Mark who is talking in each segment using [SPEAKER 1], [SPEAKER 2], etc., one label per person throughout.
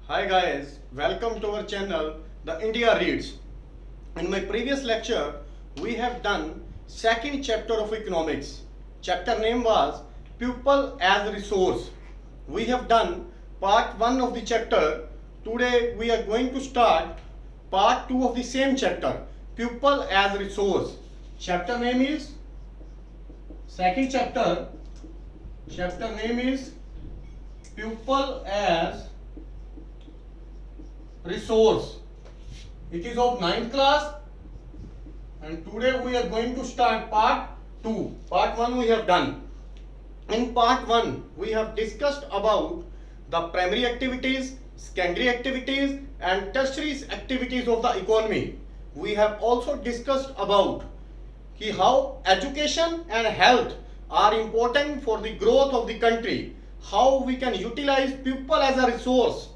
[SPEAKER 1] Hi guys, welcome to our channel The India Reads. In my previous lecture, we have done second chapter of economics. Chapter name was People as Resource. We have done part 1 of the chapter. Today we are going to start part 2 of the same chapter, People as Resource. Chapter name is second chapter. Chapter name is People as Resource. It is of 9th class and today we are going to start part 2. Part 1 we have done. In part 1 we have discussed about the primary activities, secondary activities and tertiary activities of the economy. We have also discussed about how education and health are important for the growth of the country. How we can utilize people as a resource.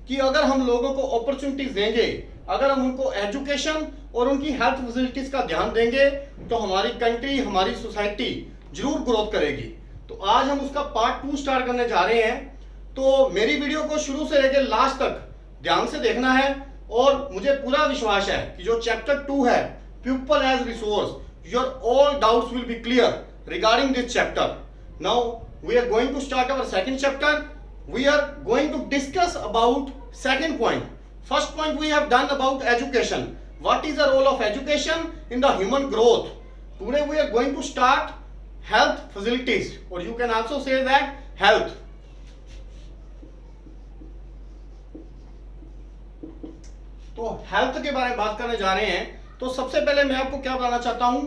[SPEAKER 1] कि अगर हम लोगों को opportunities देंगे, अगर हम उनको education और उनकी हेल्थ फैसिलिटीज का ध्यान देंगे तो हमारी कंट्री, हमारी सोसाइटी जरूर ग्रोथ करेगी. तो आज हम उसका पार्ट 2 स्टार्ट करने जा रहे हैं. तो मेरी वीडियो को शुरू से लेकर लास्ट तक ध्यान से देखना है और मुझे पूरा विश्वास है कि जो चैप्टर 2 है people as resource, your all doubts will be clear regarding this chapter. Now we are going to start our second chapter. We are going to discuss about second point. First point we have done about education. What is the role of education in the human growth? Today we are going to start health facilities, or you can also say that health. तो health के बारे में बात करने जा रहे हैं. तो सबसे पहले मैं आपको क्या बताना चाहता हूं,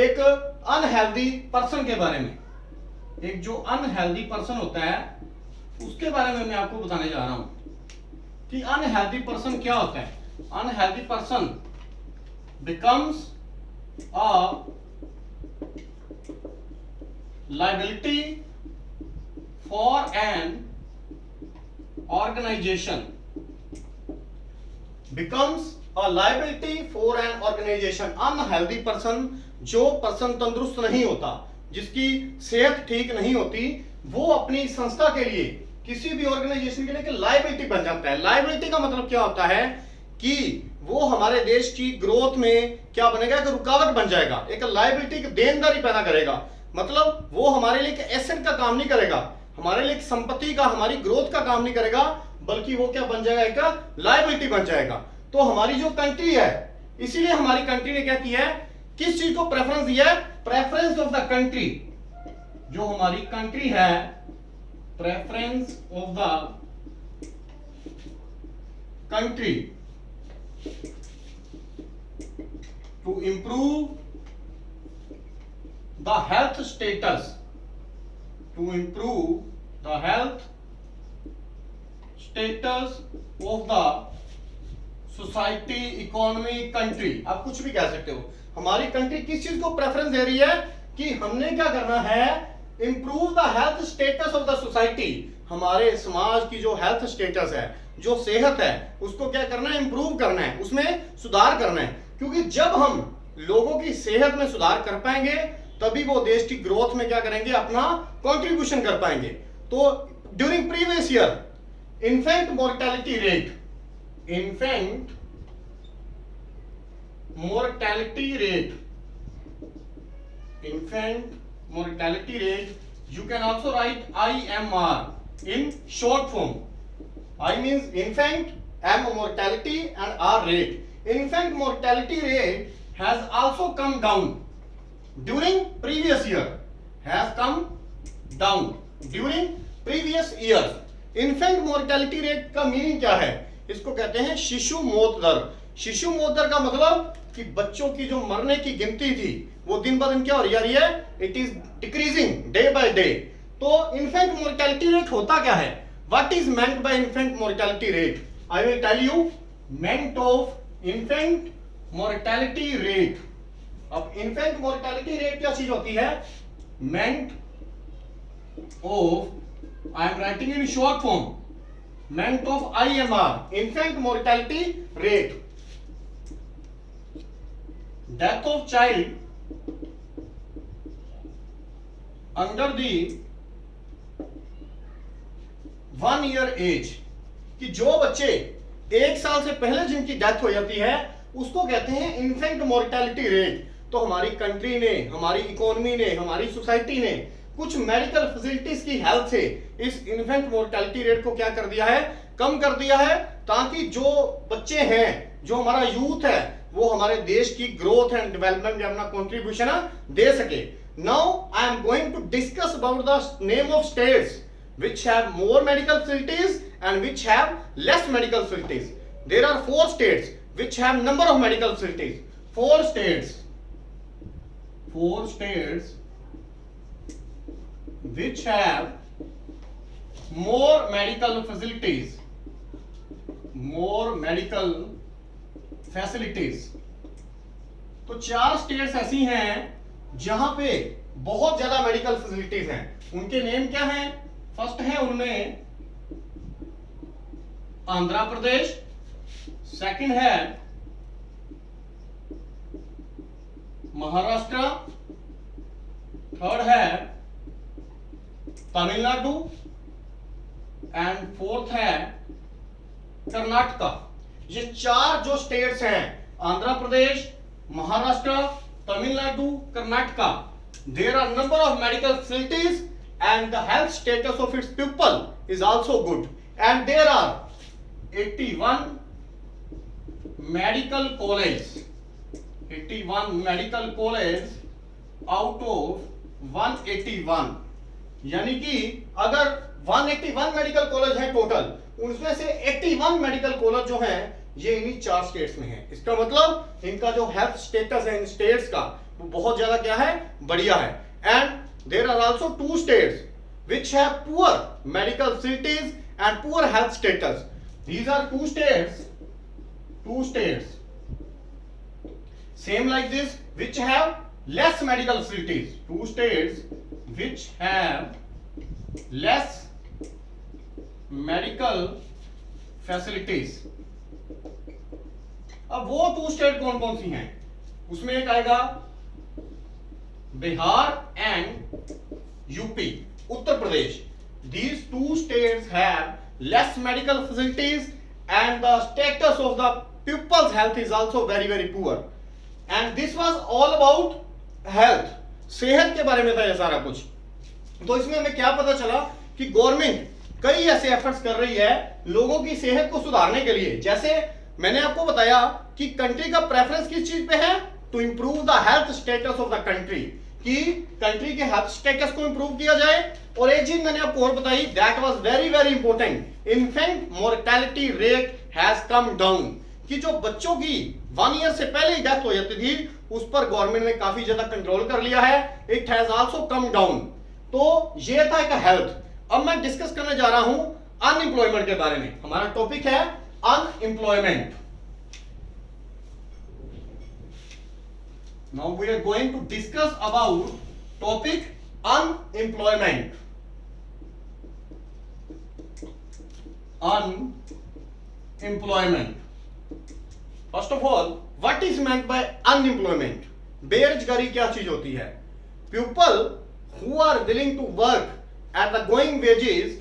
[SPEAKER 1] एक अनहेल्दी पर्सन के बारे में. एक जो अनहेल्दी पर्सन होता है उसके बारे में मैं आपको बताने जा रहा हूं कि अनहेल्दी पर्सन क्या होता है. Unhealthy person becomes a liability for an organisation. Becomes a liability for an organisation. Unhealthy person, जो पर्सन तंदुरुस्त नहीं होता, जिसकी सेहत ठीक नहीं होती, वो अपनी संस्था के लिए, किसी भी ऑर्गेनाइजेशन के लिए एक लायबिलिटी बन जाता है. लायबिलिटी का मतलब क्या होता है कि वो हमारे देश की ग्रोथ में क्या बनेगा, एक रुकावट बन जाएगा. एक लायबिलिटी की देनदारी पैदा करेगा. मतलब वो हमारे लिए एक एसेट का काम नहीं करेगा, हमारे लिए एक संपत्ति का, हमारी ग्रोथ का काम नहीं करेगा, बल्कि वो क्या बन जाएगा, एक लायबिलिटी बन जाएगा. तो हमारी जो कंट्री है, इसीलिए हमारी कंट्री ने क्या किया है, किस चीज को प्रेफरेंस दिया है, प्रेफरेंस ऑफ द कंट्री. जो हमारी कंट्री है, preference of the country to improve the health status, to improve the health status of the society, economy, country. आप कुछ भी कह सकते हो. हमारी कंट्री किस चीज को प्रेफरेंस दे रही है कि हमने क्या करना है, improve the health status of the society. हमारे समाज की जो हेल्थ स्टेटस है, जो सेहत है, उसको क्या करना है, इंप्रूव करना है, उसमें सुधार करना है. क्योंकि जब हम लोगों की सेहत में सुधार कर पाएंगे तभी वो देश की ग्रोथ में क्या करेंगे, अपना कंट्रीब्यूशन कर पाएंगे. तो during previous year infant mortality rate, infant mortality rate, infant mortality rate, you can also write IMR in short form. I means infant, M mortality and R rate. Infant mortality rate has also come down during previous year, has come down during previous years. infant mortality rate का meaning क्या है, इसको कहते हैं शिशु मौत दर. शिशु मौत दर का मतलब कि बच्चों की जो मरने की गिनती थी वो दिन ब दिन क्या हो रही है, it is decreasing day by day. तो इन्फेंट मोर्टेलिटी रेट होता क्या है, what is meant by infant mortality rate, I will tell you. Meant of infant mortality rate. अब इन्फेंट मोर्टेलिटी रेट क्या चीज होती है, meant of, I am writing in short form, meant of IMR, infant mortality rate. Death of child under the 1 year age, कि जो बच्चे 1 साल से पहले जिनकी डेथ हो जाती है उसको कहते हैं इन्फेंट मोर्टेलिटी रेट। तो हमारी कंट्री ने, हमारी इकोनॉमी ने, हमारी सोसाइटी ने कुछ मेडिकल फैसिलिटीज की हेल्प से इस इन्फेंट मोर्टेलिटी रेट को क्या कर दिया है, कम कर दिया है, ताकि जो बच्चे हैं, जो हमारा यूथ है, वो हमारे देश की ग्रोथ एंड डेवलपमेंट में अपना कंट्रीब्यूशन दे सके। Now I am going to discuss about the name of states which have more medical facilities and which have less medical facilities. There are 4 states which have number of medical facilities. 4 states which have more medical facilities. तो 4 states ऐसी हैं जहां पे बहुत ज्यादा medical facilities हैं। उनके name क्या हैं? फर्स्ट है उनमें आंध्र प्रदेश, सेकंड है महाराष्ट्र, थर्ड है तमिलनाडु एंड फोर्थ है कर्नाटका। ये 4 जो स्टेट्स हैं, Andhra Pradesh, Maharashtra, Tamil Nadu, Karnataka, there are number of medical facilities and the health status of its people is also good, and there are 81 medical colleges out of 181। यानी कि अगर 181 मेडिकल कॉलेज है टोटल, उनमें से 81 मेडिकल कॉलेज जो हैं ये इन्हीं 4 स्टेट्स में है। इसका मतलब इनका जो हेल्थ स्टेटस है इन स्टेट्स का वो बहुत ज्यादा क्या है, बढ़िया है। And there are also 2 states which have poor medical facilities and poor health status. These are 2 states same like this which have less medical facilities. 2 states which have less medical facilities. अब वो 2 state कौन कौन सी हैं? उसमें एक आएगा Bihar and UP, Uttar Pradesh. These 2 states have less medical facilities and the status of the people's health is also very very poor. And this was all about health, सेहत के बारे में था ये सारा कुछ। तो इसमें हमें क्या पता चला कि गवर्नमेंट कई ऐसे एफर्ट्स कर रही है लोगों की सेहत को सुधारने के लिए। जैसे मैंने आपको बताया कि कंट्री का प्रेफरेंस किस चीज पे है, to improve the health status of the country, कि कंट्री के हेल्थ स्टेटस को इंप्रूव किया जाए। और एक चीज मैंने आपको और बताई, that was very very important, infant mortality rate has come down, कि जो बच्चों की 1 ईयर से पहले ही डेथ हो जाती थी उस पर गवर्नमेंट ने काफी ज्यादा कंट्रोल कर लिया है। It has also come down. तो ये था एक हेल्थ। अब मैं डिस्कस करने जा रहा हूं अनएम्प्लॉयमेंट के बारे में। हमारा टॉपिक है unemployment. Now we are going to discuss about topic unemployment. First of all, what is meant by unemployment? बेरोजगारी क्या चीज होती है? People who are willing to work at the going wages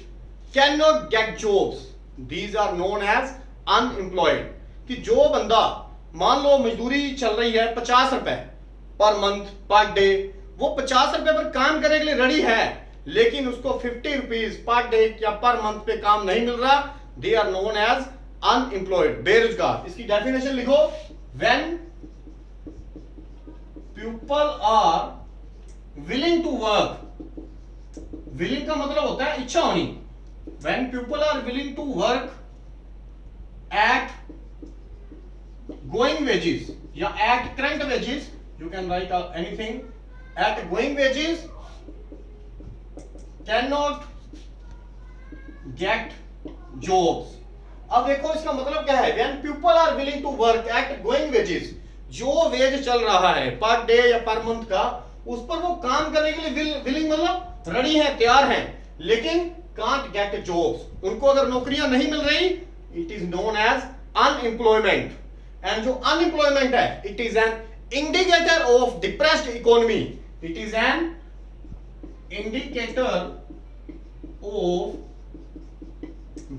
[SPEAKER 1] cannot get jobs. These are known as unemployed. कि जो बंदा मान लो मजदूरी चल रही है 50 रुपए पर मंथ पर डे, वो 50 रुपए पर काम करने के लिए रेडी है, लेकिन उसको 50 रुपीज पर डे या पर मंथ पे काम नहीं मिल रहा, they are known as unemployed, बेरोजगार। इसकी डेफिनेशन लिखो, when people are willing to work, willing का मतलब होता है इच्छा होनी, when people are willing to work at going wages या at current wages, you can write anything, at going wages cannot get jobs। अब देखो इसका मतलब क्या है, when people are willing to work at going wages, जो veg चल रहा है पर डे या पर मंथ का, उस पर वो काम करने के लिए विलिंग मतलब रेडी है, तैयार हैं, लेकिन can't get jobs, उनको अगर नौकरियां नहीं मिल रही, it is known as unemployment। And जो अनएम्प्लॉयमेंट है, it is an indicator of depressed economy, it is an indicator of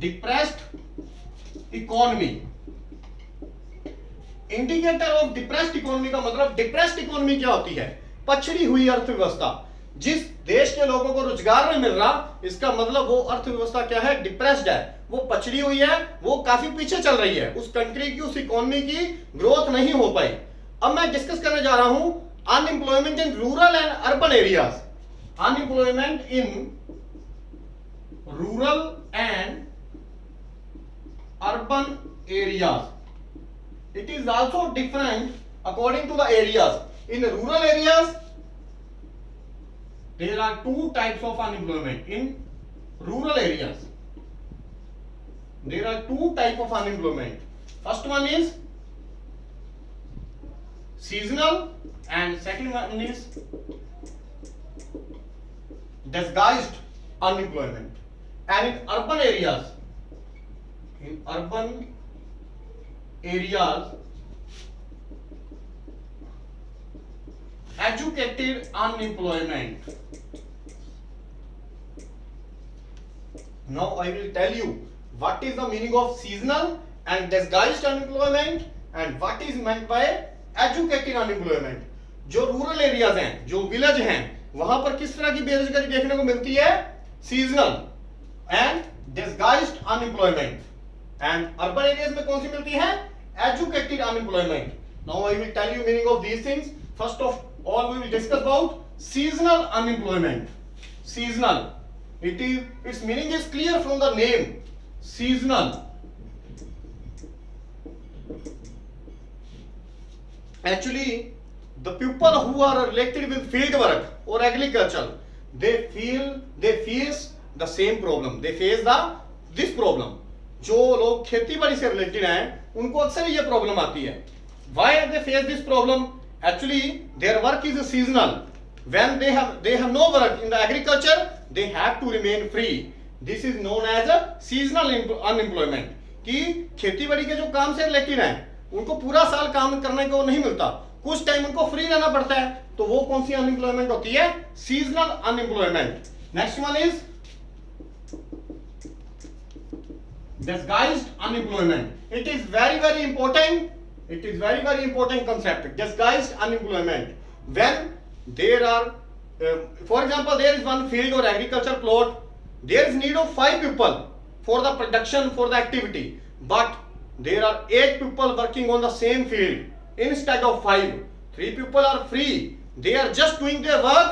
[SPEAKER 1] depressed economy. Indicator of depressed economy का मतलब डिप्रेस्ड इकोनॉमी क्या होती है? पछड़ी हुई अर्थव्यवस्था। जिस देश के लोगों को रोजगार नहीं मिल रहा, इसका मतलब वो अर्थव्यवस्था क्या है? डिप्रेस्ड है, वो पछड़ी हुई है, वो काफी पीछे चल रही है, उस कंट्री की, उस इकोनॉमी की ग्रोथ नहीं हो पाई। अब मैं डिस्कस करने जा रहा हूं unemployment in rural and urban areas. Unemployment in rural and urban areas, it is also different according to the areas. In rural areas there are two types of unemployment. In rural areas there are two types of unemployment. First one is seasonal and second one is disguised unemployment. And in urban areas educated unemployment. Now I will tell you what is the meaning of seasonal and disguised unemployment and what is meant by educated unemployment. जो rural areas हैं, जो village हैं, वहां पर किस तरह की बेरोजगारी देखने को मिलती है? Seasonal and disguised unemployment. And urban areas में कौन सी मिलती है? educated unemployment. Now I will tell you meaning of these things. First of all we will discuss about seasonal unemployment. Seasonal, its meaning is clear from the name, seasonal. Actually the people who are related with field work or agriculture, they face the same problem, they face this problem. जो लोग खेती बाड़ी से related हैं उनको अक्सर ये problem आती है। Why they face this problem? Actually their work is seasonal. When they have no work in the agriculture, they have to remain free. This is known as a seasonal unemployment. कि खेती बाड़ी के जो काम से related हैं उनको पूरा साल काम करने को नहीं मिलता, कुछ टाइम उनको फ्री रहना पड़ता है, तो वो कौन सी अनएम्प्लॉयमेंट होती है? Seasonal unemployment. Next one is disguised unemployment. It is very important. It is very important concept. Disguised unemployment. When there are, for example, there is one field or agriculture plot. There is need of 5 people for the production, for the activity, but there are 8 people working on the same field instead of 5. 3 people are free. They are just doing their work,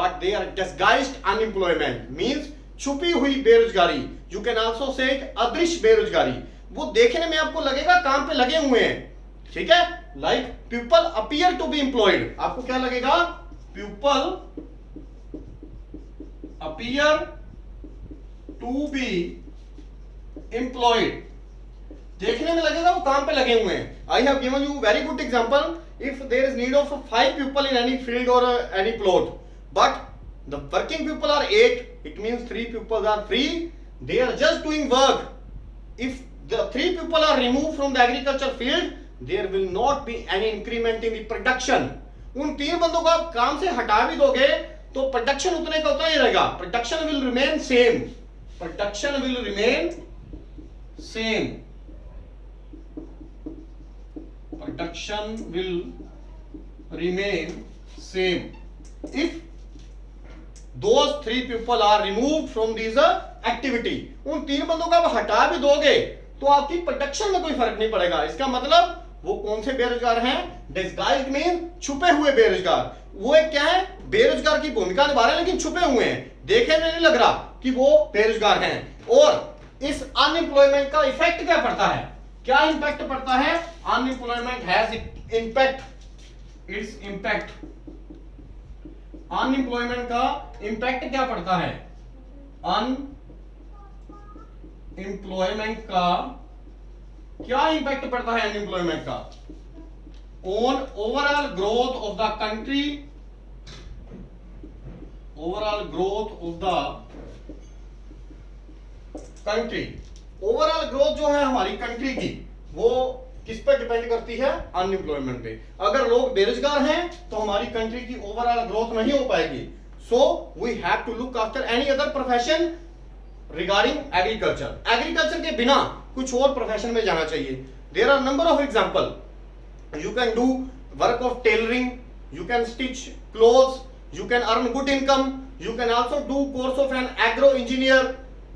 [SPEAKER 1] but they are disguised unemployment. Means छुपी हुई बेरोजगारी। You can also say अदृश्य बेरोजगारी। वो देखने में आपको लगेगा काम पे लगे हुए हैं, ठीक है? Like people appear to be employed. आपको क्या लगेगा? People appear to be employed. देखने में लगेगा वो काम पे लगे हुए हैं। I have given you very good example. If there is need of 5 people in any field और any plot, but the working people are 8, it means 3 people are free, they are just doing work. If the 3 people are removed from the agriculture field, there will not be any increment in the production. उन 3 बंदों को आप काम से हटा भी दोगे तो प्रोडक्शन उतने का उतना ही रहेगा। Production will remain same, production will remain same, production will remain same if those 3 people are removed from this activity. उन 3 बंदों को आप हटा भी दोगे तो आपकी प्रोडक्शन में कोई फर्क नहीं पड़ेगा। इसका मतलब वो कौन से बेरोजगार हैं? डिस्गाइज्ड मीन छुपे हुए बेरोजगार। वो एक क्या है? बेरोजगार की भूमिका निभा रहे हैं लेकिन छुपे हुए हैं, देखने में नहीं लग रहा कि वो बेरोजगार हैं। और इस अनएम्प्लॉयमेंट का इफेक्ट क्या पड़ता है? क्या इंपैक्ट पड़ता है? Unemployment has impact, its impact, unemployment का इंपैक्ट क्या पड़ता है? अनएम्प्लॉयमेंट का क्या इंपैक्ट पड़ता है? अनएम्प्लॉयमेंट का on overall growth of the country, overall growth of the country. Overall growth जो है हमारी कंट्री की, वो किस पर डिपेंड करती है? अनएम्प्लॉयमेंट पे। अगर लोग बेरोजगार हैं तो हमारी कंट्री की ओवरऑल ग्रोथ नहीं हो पाएगी। So we have to look after any other profession regarding agriculture, agriculture के बिना कुछ और प्रोफेशन में जाना चाहिए। There are number of example, you can do work of tailoring, you can stitch clothes, you can earn good income, you can also do course of an agro engineer.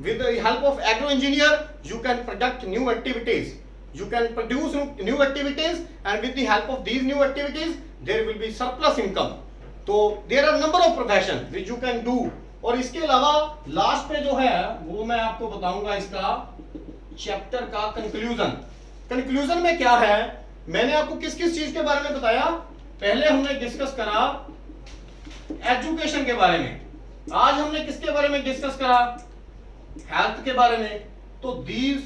[SPEAKER 1] With the help of agro engineer you can product new activities, you can produce new activities, and with the help of these new activities there will be surplus income. तो there are number of profession which you can do. और इसके अलावा last पे जो है वो मैं आपको बताऊंगा इसका चैप्टर का कंक्लूजन। कंक्लूजन में क्या है, मैंने आपको किस किस चीज के बारे में बताया, पहले हमने डिस्कस करा एजुकेशन के बारे में, आज हमने किसके बारे में डिस्कस करा, हेल्थ के बारे में। तो these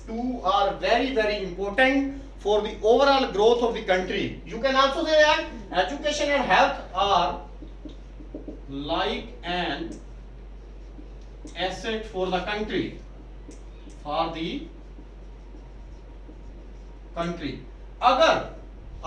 [SPEAKER 1] two are very very important for the overall growth of the country. You can also say that education and health are like an asset for the country, for the country. अगर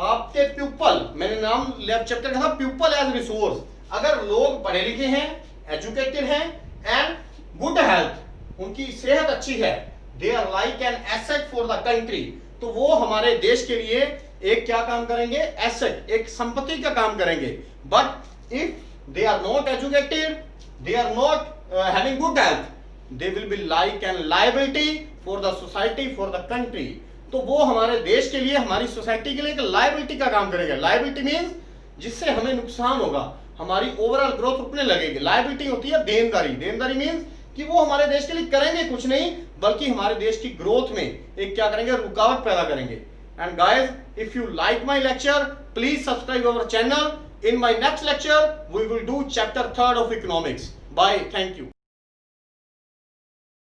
[SPEAKER 1] आपके pupal, मैंने नाम left chapter का था pupal as resource, अगर लोग पढ़े लिखे हैं, एजुकेटेड हैं एंड गुड हेल्थ, उनकी सेहत अच्छी है, they are like an asset for the country, तो वो हमारे देश के लिए एक क्या काम करेंगे, एसेट, एक संपत्ति का काम करेंगे। But if they are not educated, they are not having good health, they will be like an liability for the society, for the country. तो वो हमारे देश के लिए, हमारी सोसाइटी के लिए एक लायबिलिटी का काम करेंगे। लायबिलिटी मींस जिससे हमें नुकसान होगा, हमारी ओवरऑल ग्रोथ रुकने लगेगी। लायबिलिटी होती है देनदारी, देनदारी मींस कि वो हमारे देश के लिए करेंगे कुछ नहीं, बल्कि हमारे देश की ग्रोथ में एक क्या करेंगे, रुकावट पैदा करेंगे। And guys, if you like my lecture, please subscribe our channel. In my next lecture we will do chapter 3 of economics. Bye, thank you.